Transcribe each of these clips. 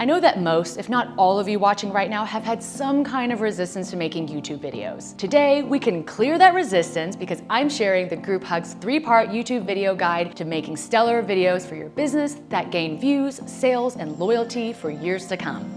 I know that most, if not all of you watching right now have had some kind of resistance to making YouTube videos. Today, we can clear that resistance because I'm sharing the Group Hugs 3-part YouTube video guide to making stellar videos for your business that gain views, sales, and loyalty for years to come.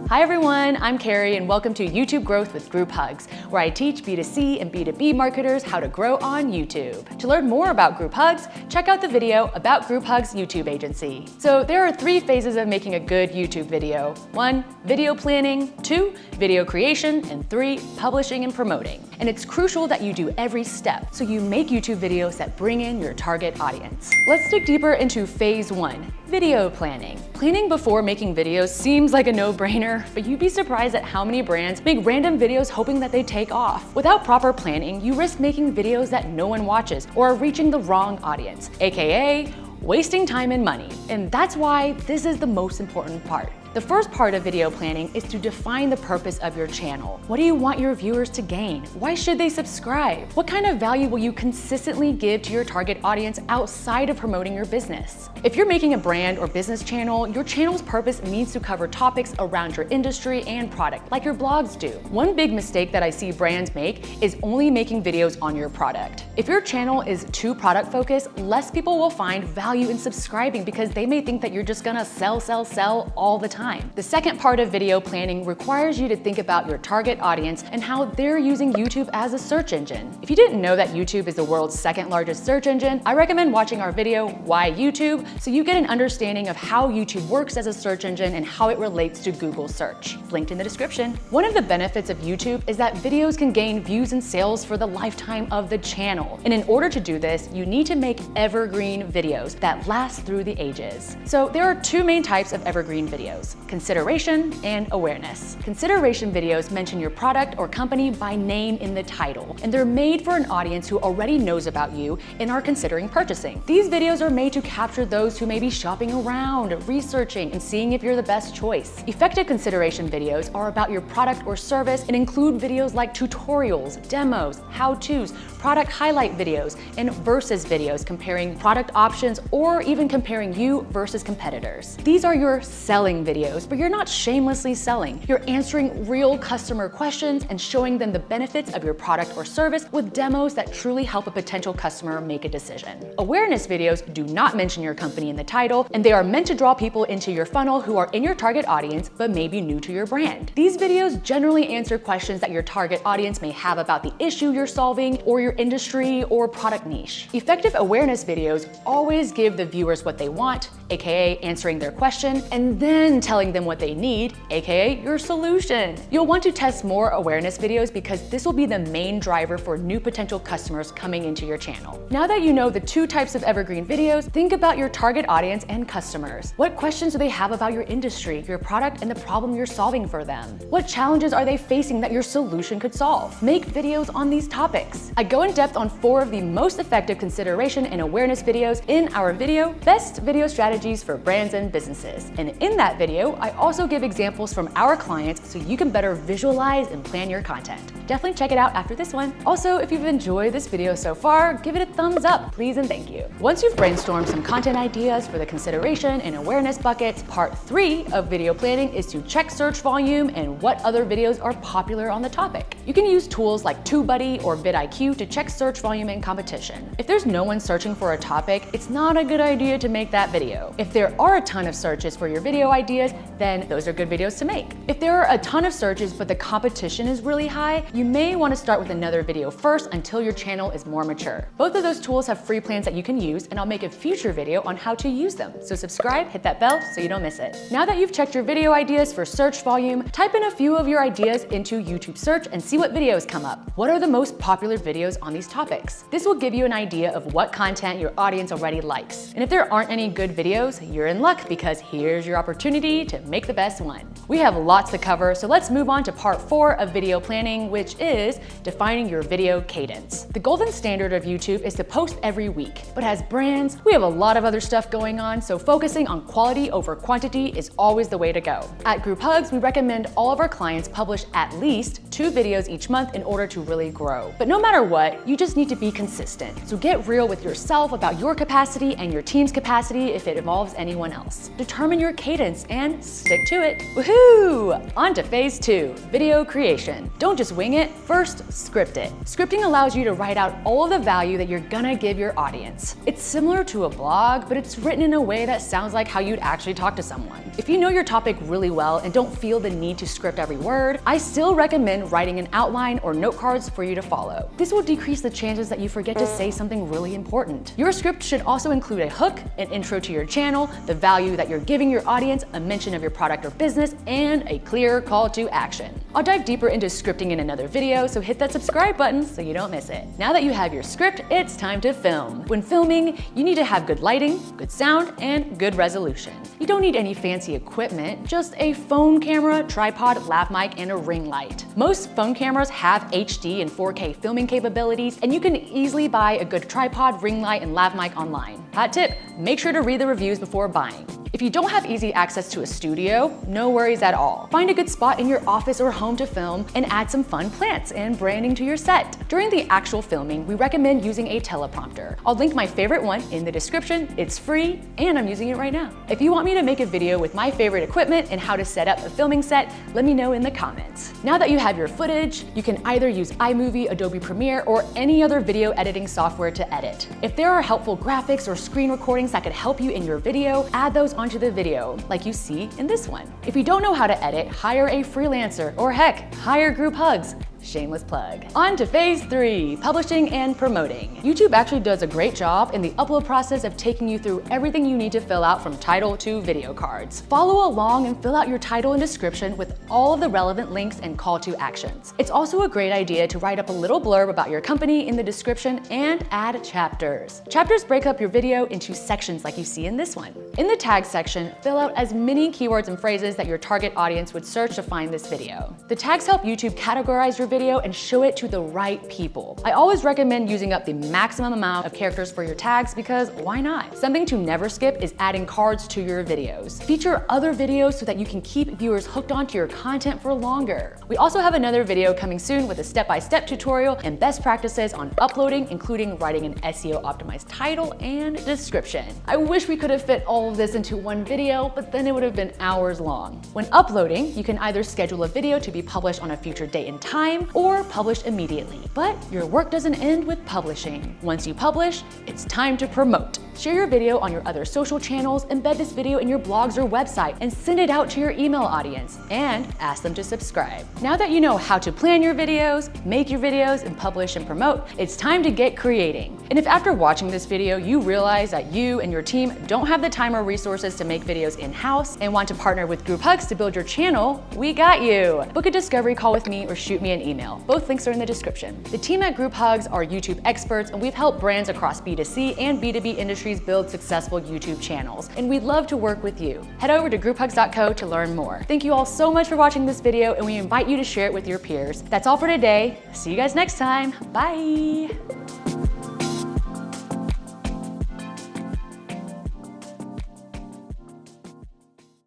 Hi everyone, I'm Carrie and welcome to YouTube Growth with Group Hugs, where I teach B2C and B2B marketers how to grow on YouTube. To learn more about Group Hugs, check out the video about Group Hugs YouTube agency. So there are 3 phases of making a good YouTube video. 1, video planning, 2, video creation, and 3, publishing and promoting. And it's crucial that you do every step so you make YouTube videos that bring in your target audience. Let's dig deeper into phase 1, video planning. Planning before making videos seems like a no-brainer, but you'd be surprised at how many brands make random videos hoping that they take off. Without proper planning, you risk making videos that no one watches or are reaching the wrong audience, aka wasting time and money. And that's why this is the most important part. The first part of video planning is to define the purpose of your channel. What do you want your viewers to gain? Why should they subscribe? What kind of value will you consistently give to your target audience outside of promoting your business? If you're making a brand or business channel, your channel's purpose needs to cover topics around your industry and product, like your blogs do. One big mistake that I see brands make is only making videos on your product. If your channel is too product focused, less people will find value in subscribing because they may think that you're just gonna sell all the time. The second part of video planning requires you to think about your target audience and how they're using YouTube as a search engine. If you didn't know that YouTube is the world's 2nd largest search engine, I recommend watching our video, Why YouTube, so you get an understanding of how YouTube works as a search engine and how it relates to Google search. It's linked in the description. One of the benefits of YouTube is that videos can gain views and sales for the lifetime of the channel. And in order to do this, you need to make evergreen videos that last through the ages. So there are 2 main types of evergreen videos: consideration and awareness. Consideration videos mention your product or company by name in the title, and they're made for an audience who already knows about you and are considering purchasing. These videos are made to capture those who may be shopping around, researching, and seeing if you're the best choice. Effective consideration videos are about your product or service and include videos like tutorials, demos, how-tos, product highlight videos, and versus videos comparing product options or even comparing you versus competitors. These are your selling videos, but you're not shamelessly selling. You're answering real customer questions and showing them the benefits of your product or service with demos that truly help a potential customer make a decision. Awareness videos do not mention your company in the title, and they are meant to draw people into your funnel who are in your target audience but may be new to your brand. These videos generally answer questions that your target audience may have about the issue you're solving or your industry or product niche. Effective awareness videos always give the viewers what they want, aka answering their question, and then telling them what they need, aka your solution. You'll want to test more awareness videos because this will be the main driver for new potential customers coming into your channel. Now that you know the 2 types of evergreen videos, think about your target audience and customers. What questions do they have about your industry, your product, and the problem you're solving for them? What challenges are they facing that your solution could solve? Make videos on these topics. I go in depth on 4 of the most effective consideration and awareness videos in our video, Best Video Strategies for Brands and Businesses. And in that video, I also give examples from our clients so you can better visualize and plan your content. Definitely check it out after this one. Also, if you've enjoyed this video so far, give it a thumbs up, please and thank you. Once you've brainstormed some content ideas for the consideration and awareness buckets, part 3 of video planning is to check search volume and what other videos are popular on the topic. You can use tools like TubeBuddy or vidIQ to check search volume and competition. If there's no one searching for a topic, it's not a good idea to make that video. If there are a ton of searches for your video ideas, then those are good videos to make. If there are a ton of searches but the competition is really high, you may want to start with another video first until your channel is more mature. Both of those tools have free plans that you can use, and I'll make a future video on how to use them. So subscribe, hit that bell so you don't miss it. Now that you've checked your video ideas for search volume, type in a few of your ideas into YouTube search and see what videos come up. What are the most popular videos on these topics? This will give you an idea of what content your audience already likes. And if there aren't any good videos, you're in luck because here's your opportunity to make the best one. We have lots to cover, so let's move on to part 4 of video planning, which is defining your video cadence. The golden standard of YouTube is to post every week, but as brands, we have a lot of other stuff going on, so focusing on quality over quantity is always the way to go. At Group Hugs, we recommend all of our clients publish at least 2 videos each month in order to really grow. But no matter what, you just need to be consistent. So get real with yourself about your capacity and your team's capacity if it involves anyone else. Determine your cadence and stick to it. Woohoo! On to phase 2, video creation. Don't just wing it, first script it. Scripting allows you to write out all of the value that you're gonna give your audience. It's similar to a blog, but it's written in a way that sounds like how you'd actually talk to someone. If you know your topic really well and don't feel the need to script every word, I still recommend writing an outline or note cards for you to follow. This will decrease the chances that you forget to say something really important. Your script should also include a hook, an intro to your channel, the value that you're giving your audience, a mention of your product or business, and a clear call to action. I'll dive deeper into scripting in another video, so hit that subscribe button so you don't miss it. Now that you have your script, it's time to film. When filming, you need to have good lighting, good sound, and good resolution. You don't need any fancy equipment, just a phone camera, tripod, lav mic, and a ring light. Most phone cameras have HD and 4K filming capabilities, and you can easily buy a good tripod, ring light, and lav mic online. Hot tip, make sure to read the reviews before buying. If you don't have easy access to a studio, no worries at all. Find a good spot in your office or home to film and add some fun plants and branding to your set. During the actual filming, we recommend using a teleprompter. I'll link my favorite one in the description. It's free and I'm using it right now. If you want me to make a video with my favorite equipment and how to set up a filming set, let me know in the comments. Now that you have your footage, you can either use iMovie, Adobe Premiere, or any other video editing software to edit. If there are helpful graphics or screen recordings that could help you in your video, add those onto the video, like you see in this one. If you don't know how to edit, hire a freelancer, or heck, hire Group Hugs. Shameless plug. On to phase 3, publishing and promoting. YouTube actually does a great job in the upload process of taking you through everything you need to fill out from title to video cards. Follow along and fill out your title and description with all of the relevant links and call to actions. It's also a great idea to write up a little blurb about your company in the description and add chapters. Chapters break up your video into sections like you see in this one. In the tag section, fill out as many keywords and phrases that your target audience would search to find this video. The tags help YouTube categorize your video and show it to the right people. I always recommend using up the maximum amount of characters for your tags because why not? Something to never skip is adding cards to your videos. Feature other videos so that you can keep viewers hooked onto your content for longer. We also have another video coming soon with a step-by-step tutorial and best practices on uploading, including writing an SEO optimized title and description. I wish we could have fit all of this into one video, but then it would have been hours long. When uploading, you can either schedule a video to be published on a future date and time, or published immediately. But your work doesn't end with publishing. Once you publish, it's time to promote. Share your video on your other social channels, embed this video in your blogs or website, and send it out to your email audience, and ask them to subscribe. Now that you know how to plan your videos, make your videos, and publish and promote, it's time to get creating. And if after watching this video, you realize that you and your team don't have the time or resources to make videos in-house and want to partner with Group Hugs to build your channel, we got you. Book a discovery call with me or shoot me an email. Both links are in the description. The team at Group Hugs are YouTube experts, and we've helped brands across B2C and B2B industries build successful YouTube channels, and we'd love to work with you. Head over to grouphugs.co to learn more. Thank you all so much for watching this video, and we invite you to share it with your peers. That's all for today. See you guys next time. Bye.